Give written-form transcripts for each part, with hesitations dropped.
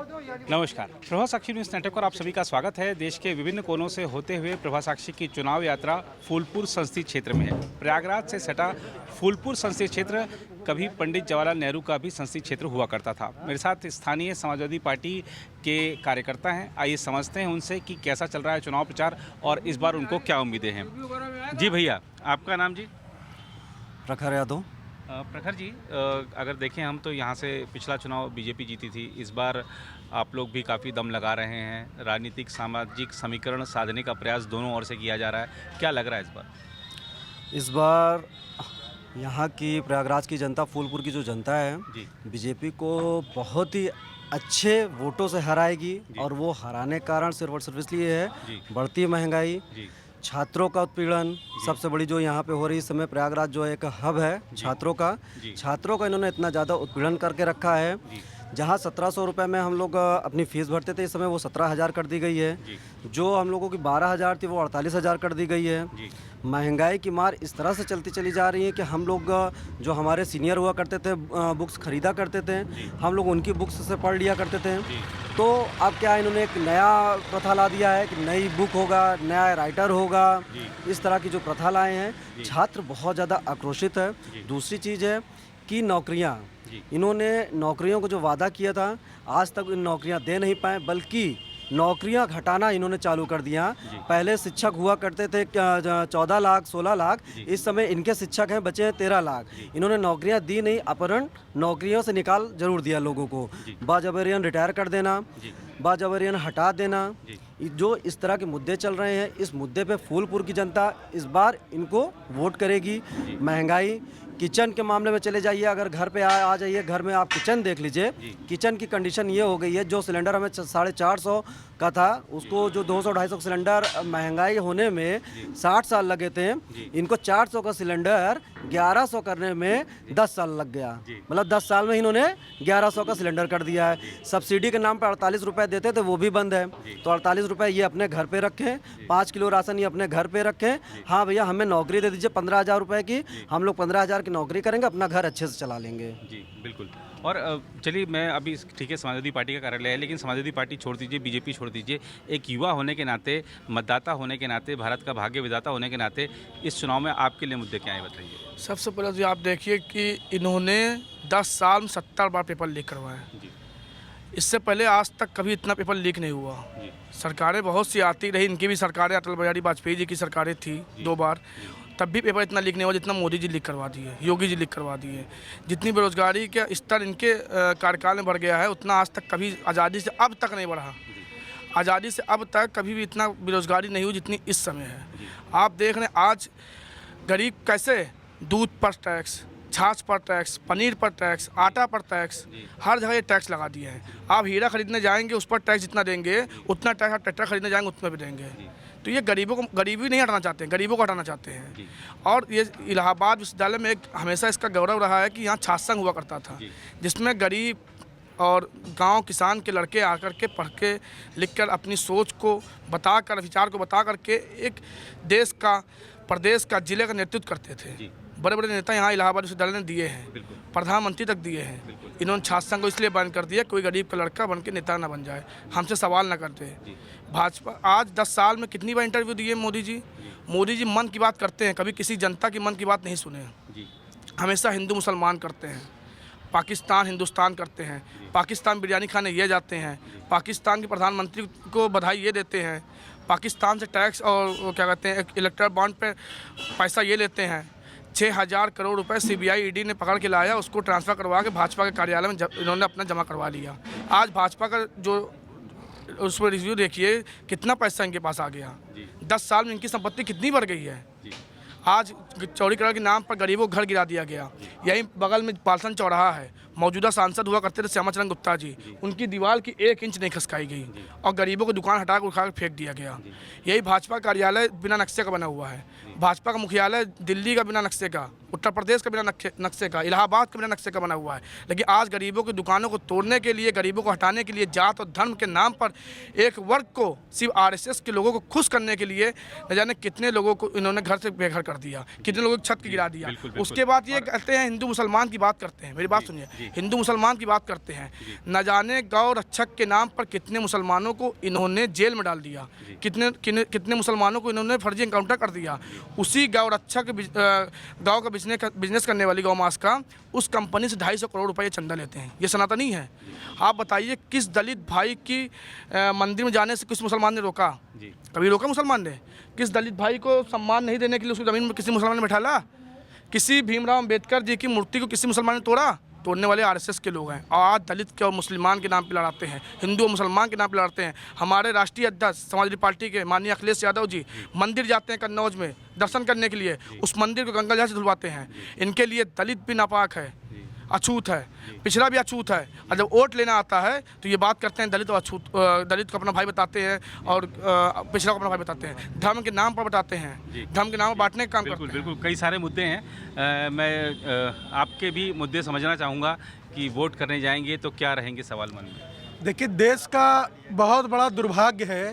नमस्कार, प्रभा साक्षी news network पर आप सभी का स्वागत है। देश के विभिन्न कोनों से होते हुए प्रभा साक्षी की चुनाव यात्रा फूलपुर संसदीय क्षेत्र में है। प्रयागराज से सटा फूलपुर संसदीय क्षेत्र कभी पंडित जवाहरलाल नेहरू का भी संसदीय क्षेत्र हुआ करता था। मेरे साथ स्थानीय समाजवादी पार्टी के कार्यकर्ता हैं। आइए समझते हैं उनसे कि कैसा चल रहा है चुनाव प्रचार और इस बार उनको क्या उम्मीदें हैं। जी भैया, आपका नाम जी? प्रखर यादव। प्रखर जी, अगर देखें हम तो यहाँ से पिछला चुनाव बीजेपी जीती थी। इस बार आप लोग भी काफ़ी दम लगा रहे हैं। राजनीतिक सामाजिक समीकरण साधने का प्रयास दोनों ओर से किया जा रहा है। क्या लग रहा है इस बार? इस बार यहाँ की प्रयागराज की जनता, फूलपुर की जो जनता है, बीजेपी को बहुत ही अच्छे वोटों से हराएगी। और वो हराने का कारण सिर्फ और सिर्फ इसलिए है बढ़ती महंगाई, छात्रों का उत्पीड़न। सबसे बड़ी जो यहाँ पे हो रही इस समय, प्रयागराज जो एक हब है छात्रों का इन्होंने इतना ज़्यादा उत्पीड़न करके रखा है। जहाँ 1700 रुपये में हम लोग अपनी फ़ीस भरते थे, इस समय वो 17,000 कर दी गई है। जो हम लोगों की 12,000 थी वो 48,000 कर दी गई है। महंगाई की मार इस तरह से चलती चली जा रही है कि हम लोग जो हमारे सीनियर हुआ करते थे, बुक्स खरीदा करते थे, हम लोग उनकी बुक्स से पढ़ लिया करते थे। तो अब क्या इन्होंने एक नया प्रथा ला दिया है कि नई बुक होगा, नया राइटर होगा। इस तरह की जो प्रथा लाए हैं, छात्र बहुत ज़्यादा आक्रोशित है। दूसरी चीज़ है कि नौकरियाँ, इन्होंने नौकरियों को जो वादा किया था, आज तक इन नौकरियां दे नहीं पाए, बल्कि नौकरियां घटाना इन्होंने चालू कर दिया। पहले शिक्षक हुआ करते थे 14 लाख 16 लाख, इस समय इनके शिक्षक हैं बचे हैं 13 लाख। इन्होंने नौकरियां दी नहीं, अपहरण नौकरियों से निकाल जरूर दिया लोगों को। बाजबरियन रिटायर कर देना, बाजबरियन हटा देना, जो इस तरह के मुद्दे चल रहे हैं, इस मुद्दे पे फूलपुर की जनता इस बार इनको वोट करेगी। महंगाई, किचन के मामले में चले जाइए, अगर घर पे आ जाइए, घर में आप किचन देख लीजिए। किचन की कंडीशन ये हो गई है, जो सिलेंडर हमें 450 का था, उसको जो 200-250 सिलेंडर महंगाई होने में 60 साल लगे थे, इनको 400 का सिलेंडर 1100 करने में 10 साल लग गया। मतलब 10 साल में इन्होंने 1100 का सिलेंडर कर दिया है। सब्सिडी के नाम पर 48 रुपये देते थे, वो भी बंद है। तो 48 रुपये ये अपने घर पे रखें, 5 किलो राशन ये अपने घर पे रखें। हाँ भैया, हमें नौकरी दे दीजिए 15,000 रुपये की, हम लोग 15,000 की नौकरी करेंगे, अपना घर अच्छे से चला लेंगे। जी बिल्कुल। और चलिए, मैं अभी ठीक है समाजवादी पार्टी का कार्यालय है, लेकिन समाजवादी पार्टी छोड़ दीजिए, बीजेपी छोड़ दीजिए, एक युवा होने के नाते, मतदाता होने के नाते, भारत का भाग्य विधाता होने के नाते, इस चुनाव में आपके लिए मुद्दे क्या हैं बताइए। सबसे पहले तो आप देखिए कि इन्होंने 10 साल में 70 बार पेपर लीक करवाया। इससे पहले आज तक कभी इतना पेपर लीक नहीं हुआ। सरकारें बहुत सी आती रही, इनकी भी सरकारें, अटल बिहारी वाजपेयी जी की सरकारें थी 2 बार, तब भी पेपर इतना लीक नहीं हुआ जितना मोदी जी लीक करवा दिए, योगी जी लीक करवा दिए। जितनी बेरोजगारी का स्तर इनके कार्यकाल में बढ़ गया है, उतना आज तक कभी आज़ादी से अब तक नहीं बढ़ा। आज़ादी से अब तक कभी भी इतना बेरोजगारी नहीं हुई जितनी इस समय है। आप देख रहे हैं आज गरीब कैसे, दूध पर टैक्स, छाछ पर टैक्स, पनीर पर टैक्स, आटा पर टैक्स, हर जगह ये टैक्स लगा दिए हैं। आप हीरा खरीदने जाएंगे उस पर टैक्स जितना देंगे, उतना टैक्स आप ट्रैक्टर खरीदने जाएंगे उतना भी देंगे। तो ये गरीबों को, गरीबी नहीं हटाना चाहते हैं, गरीबों को हटाना चाहते हैं। और ये इलाहाबाद विश्वविद्यालय में एक हमेशा इसका गौरव रहा है कि यहाँ छात्र संघ हुआ करता था, जिसमें गरीब और गांव किसान के लड़के आकर के पढ़ के लिख कर अपनी सोच को बताकर, विचार को बता करके एक देश का, प्रदेश का, जिले का नेतृत्व करते थे। बड़े बड़े नेता यहाँ इलाहाबाद विश्वविद्यालय ने दिए हैं, प्रधानमंत्री तक दिए हैं। इन्होंने छात्र संघ को इसलिए बंद कर दिया, कोई गरीब का लड़का बन के नेता ना बन जाए, हमसे सवाल ना करते। भाजपा आज 10 साल में कितनी बार इंटरव्यू दिए मोदी जी। मोदी जी मन की बात करते हैं, कभी किसी जनता की मन की बात नहीं सुने। हमेशा हिंदू मुसलमान करते हैं, पाकिस्तान हिंदुस्तान करते हैं। पाकिस्तान बिरयानी खाने ये जाते हैं, पाकिस्तान के प्रधानमंत्री को बधाई ये देते हैं, पाकिस्तान से टैक्स और क्या कहते हैं इलेक्ट्रल बॉन्ड पे पैसा ये लेते हैं। 6,000 करोड़ रुपए CBI ED ने पकड़ के लाया, उसको ट्रांसफ़र करवा के भाजपा के कार्यालय में इन्होंने अपना जमा करवा लिया। आज भाजपा का जो उस पर रिव्यू देखिए, कितना पैसा इनके पास आ गया। 10 साल में इनकी संपत्ति कितनी बढ़ गई है। आज चौड़ीकरण के नाम पर गरीबों को घर गिरा दिया गया। यहीं बगल में पालसन चौराहा है, मौजूदा सांसद हुआ करते थे श्यामाचरण गुप्ता जी, उनकी दीवार की 1 इंच नहीं खसकाई गई और गरीबों को दुकान हटा कर उठा कर फेंक दिया गया। यही भाजपा कार्यालय बिना नक्शे का बना हुआ है। भाजपा का मुख्यालय दिल्ली का बिना नक्शे का, उत्तर प्रदेश का बिना नक्शे का, इलाहाबाद का बिना नक्शे का बना हुआ है। लेकिन आज गरीबों की दुकानों को तोड़ने के लिए, गरीबों को हटाने के लिए, जात और धर्म के नाम पर एक वर्ग को, सिर्फ आरएसएस के लोगों को खुश करने के लिए न जाने कितने लोगों को इन्होंने घर से बेघर कर दिया, कितने लोगों की छत गिरा दिया। उसके बाद ये कहते हैं हिंदू मुसलमान की बात करते हैं। मेरी बात सुनिए, हिंदू मुसलमान की बात करते हैं। न जाने गौ रक्षक के नाम पर कितने मुसलमानों को इन्होंने जेल में डाल दिया, कितने मुसलमानों को इन्होंने फर्जी एनकाउंटर कर दिया। उसी गौ रक्षक गौ का बिजनेस करने वाली गौ मास का उस कंपनी से 250 करोड़ रुपए चंदा लेते हैं। ये सनातनी है। आप बताइए किस दलित भाई की मंदिर में जाने से किस मुसलमान ने रोका? कभी रोका मुसलमान ने? किस दलित भाई को सम्मान नहीं देने के लिए उसकी ज़मीन में किसी मुसलमान ने बैठाला? किसी भीमराव अम्बेडकर जी की मूर्ति को किसी मुसलमान ने तोड़ा? तोड़ने वाले आरएसएस के लोग हैं। और आज दलित के और मुसलमान के नाम पे लड़ाते हैं, हिंदू और मुसलमान के नाम पे लड़ते हैं। हमारे राष्ट्रीय अध्यक्ष समाजवादी पार्टी के माननीय अखिलेश यादव जी मंदिर जाते हैं कन्नौज में दर्शन करने के लिए, उस मंदिर को गंगा जल से धुलवाते हैं। इनके लिए दलित भी नापाक है, अछूत है, पिछड़ा भी अछूत है। और जब वोट लेना आता है तो ये बात करते हैं दलित और अछूत, दलित को अपना भाई बताते हैं और पिछड़ा को अपना भाई बताते हैं, धर्म के नाम पर बताते हैं, धर्म के नाम पर बांटने का काम करते हैं। बिल्कुल कई सारे मुद्दे हैं। मैं आपके भी मुद्दे समझना चाहूँगा कि वोट करने जाएंगे तो क्या रहेंगे सवाल मन में। देखिए, देश का बहुत बड़ा दुर्भाग्य है,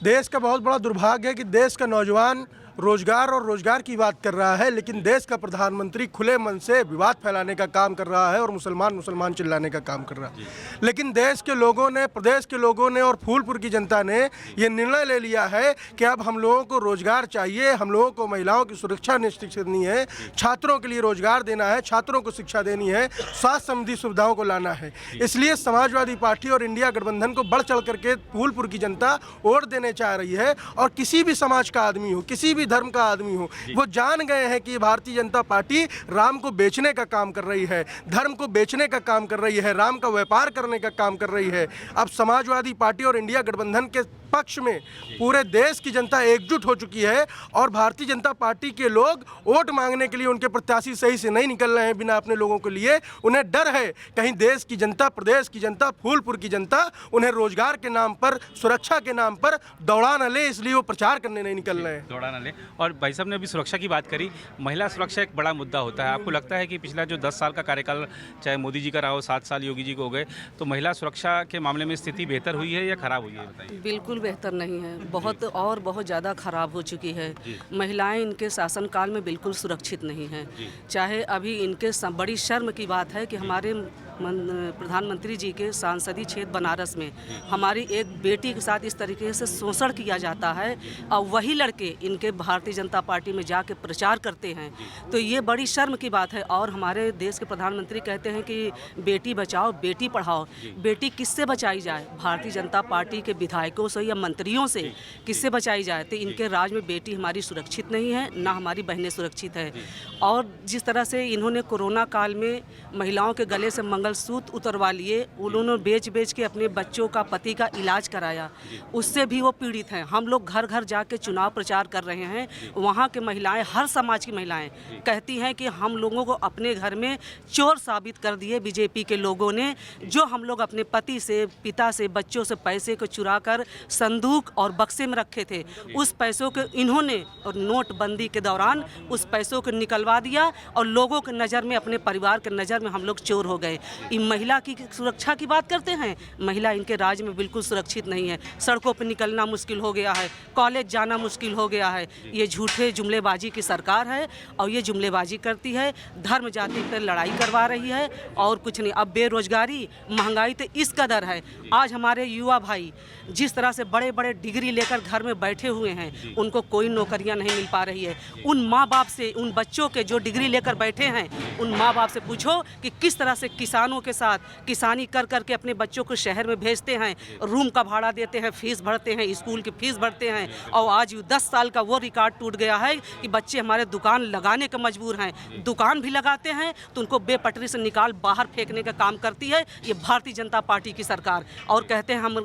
देश का बहुत बड़ा दुर्भाग्य है कि देश का नौजवान रोजगार और रोजगार की बात कर रहा है, लेकिन देश का प्रधानमंत्री खुले मन से विवाद फैलाने का काम कर रहा है और मुसलमान चिल्लाने का काम कर रहा है। लेकिन देश के लोगों ने, प्रदेश के लोगों ने और फूलपुर की जनता ने ये निर्णय ले लिया है कि अब हम लोगों को रोजगार चाहिए, हम लोगों को महिलाओं की सुरक्षा निश्चित करनी है, छात्रों के लिए रोजगार देना है, छात्रों को शिक्षा देनी है, स्वास्थ्य संबंधी सुविधाओं को लाना है। इसलिए समाजवादी पार्टी और इंडिया गठबंधन को बढ़ चढ़ करके फूलपुर की जनता वोट देने चाह रही है। और किसी भी समाज का आदमी हो, किसी भी धर्म का आदमी हो, वो जान गए हैं कि भारतीय जनता पार्टी राम को बेचने का काम कर रही है, धर्म को बेचने का काम कर रही है, राम का व्यापार करने का काम कर रही है। अब समाजवादी पार्टी और इंडिया गठबंधन के पक्ष में पूरे देश की जनता एकजुट हो चुकी है और भारतीय जनता पार्टी के लोग वोट मांगने के लिए उनके प्रत्याशी सही से नहीं निकल रहे हैं बिना अपने लोगों के लिए। उन्हें डर है कहीं देश की जनता, प्रदेश की जनता, फूलपुर की जनता उन्हें रोजगार के नाम पर, सुरक्षा के नाम पर दौड़ा न ले, इसलिए वो प्रचार करने नहीं निकल रहे हैं। दौड़ा न ले। और भाई साहब ने अभी सुरक्षा की बात करी, महिला सुरक्षा एक बड़ा मुद्दा होता है। आपको लगता है कि पिछला जो 10 साल का कार्यकाल, चाहे मोदी जी का रहा हो, 7 साल योगी जी को हो गए, तो महिला सुरक्षा के मामले में स्थिति बेहतर हुई है या खराब हुई है? बताइए। बिल्कुल बेहतर नहीं है, बहुत ज़्यादा खराब हो चुकी है। महिलाएं इनके शासनकाल में बिल्कुल सुरक्षित नहीं हैं। चाहे अभी इनके बड़ी शर्म की बात है कि हमारे प्रधानमंत्री जी के सांसदीय क्षेत्र बनारस में हमारी एक बेटी के साथ इस तरीके से शोषण किया जाता है और वही लड़के इनके भारतीय जनता पार्टी में जाके प्रचार करते हैं, तो ये बड़ी शर्म की बात है। और हमारे देश के प्रधानमंत्री कहते हैं कि बेटी बचाओ बेटी पढ़ाओ। बेटी किससे बचाई जाए? भारतीय जनता पार्टी के विधायकों से या मंत्रियों से किससे बचाई जाए? तो इनके राज में बेटी हमारी सुरक्षित नहीं है, ना हमारी बहनें सुरक्षित है। और जिस तरह से इन्होंने कोरोना काल में महिलाओं के गले से मंगलसूत्र उतरवा लिए, उन्होंने बेच के अपने बच्चों का, पति का इलाज कराया, उससे भी वो पीड़ित हैं। हम लोग घर घर जाके चुनाव प्रचार कर रहे हैं, वहाँ के महिलाएं, हर समाज की महिलाएं कहती हैं कि हम लोगों को अपने घर में चोर साबित कर दिए बीजेपी के लोगों ने। जो हम लोग अपने पति से, पिता से, बच्चों से पैसे को चुरा कर संदूक और बक्से में रखे थे, उस पैसों को इन्होंने और नोटबंदी के दौरान उस पैसों को निकलवा दिया और लोगों के नज़र में, अपने परिवार के नज़र में हम लोग चोर हो गए। महिला की सुरक्षा की बात करते हैं, महिला इनके राज्य में बिल्कुल सुरक्षित नहीं है। सड़कों पर निकलना मुश्किल हो गया है, कॉलेज जाना मुश्किल हो गया है। ये झूठे जुमलेबाजी की सरकार है और ये जुमलेबाजी करती है, धर्म जाति पर लड़ाई करवा रही है और कुछ नहीं। अब बेरोजगारी, महंगाई तो इस कदर है, आज हमारे युवा भाई जिस तरह से बड़े बड़े डिग्री लेकर घर में बैठे हुए हैं, उनको कोई नौकरियां नहीं मिल पा रही है। उन माँ बाप से, उन बच्चों के जो डिग्री लेकर बैठे हैं, उन माँ बाप से पूछो कि किस तरह से किसानों के साथ किसानी कर करके अपने बच्चों को शहर में भेजते हैं, रूम का भाड़ा देते हैं, फीस भरते हैं, स्कूल की फीस भरते हैं। और आज 10 साल का वो रिकॉर्ड टूट गया है कि बच्चे हमारे दुकान लगाने का मजबूर हैं। दुकान भी लगाते हैं तो उनको बेपटरी से निकाल बाहर फेंकने का काम करती है ये भारतीय जनता पार्टी की सरकार। और कहते हैं हम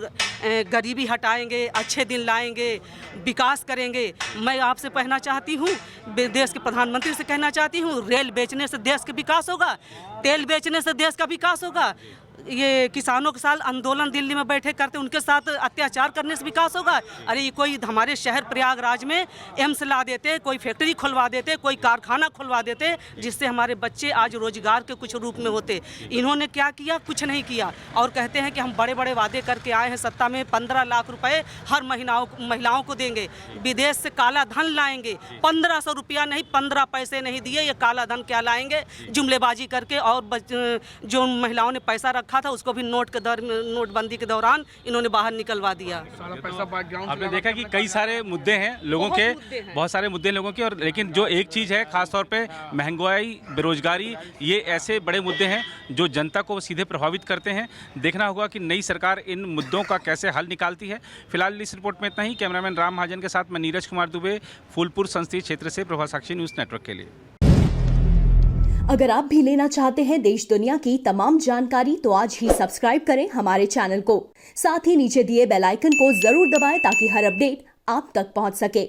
गरीबी हटाएंगे, अच्छे दिन लाएंगे, विकास करेंगे। मैं आपसे कहना चाहती हूँ, देश के प्रधानमंत्री से कहना चाहती हूँ, रेल बेचने से देश का विकास होगा? तेल बेचने से देश का विकास होगा? ये किसानों के साथ आंदोलन दिल्ली में बैठे करते, उनके साथ अत्याचार करने से विकास होगा? अरे ये कोई हमारे शहर प्रयागराज में एम्स ला देते, कोई फैक्ट्री खुलवा देते, कोई कारखाना खुलवा देते, जिससे हमारे बच्चे आज रोजगार के कुछ रूप में होते। इन्होंने क्या किया? कुछ नहीं किया। और कहते हैं कि हम बड़े बड़े वादे करके आए हैं सत्ता में, 15 लाख रुपए हर महिलाओं को देंगे, विदेश से काला धन लाएंगे, 1500 रुपया नहीं, 15 पैसे नहीं दिए। ये काला धन क्या लाएंगे? जुमलेबाजी करके। और जो महिलाओं ने पैसा रखा था उसको भी नोटबंदी के दौरान इन्होंने बाहर निकलवा दिया। सारा पैसा बैकग्राउंड आपने देखा कि कई सारे मुद्दे हैं लोगों के, बहुत सारे मुद्दे हैं लोगों के, और लेकिन जो एक चीज़ है खास तौर पे महंगाई, बेरोजगारी, ये ऐसे बड़े मुद्दे हैं जो जनता को सीधे प्रभावित करते हैं। देखना होगा कि नई सरकार इन मुद्दों का कैसे हल निकालती है। फिलहाल इस रिपोर्ट में इतना ही। कैमरामैन राम महाजन के साथ मैं नीरज कुमार दुबे, फूलपुर संसदीय क्षेत्र से, प्रभा साक्षी न्यूज़ नेटवर्क के लिए। अगर आप भी लेना चाहते हैं देश दुनिया की तमाम जानकारी तो आज ही सब्सक्राइब करें हमारे चैनल को। साथ ही नीचे दिए बेल आइकन को जरूर दबाएं ताकि हर अपडेट आप तक पहुंच सके।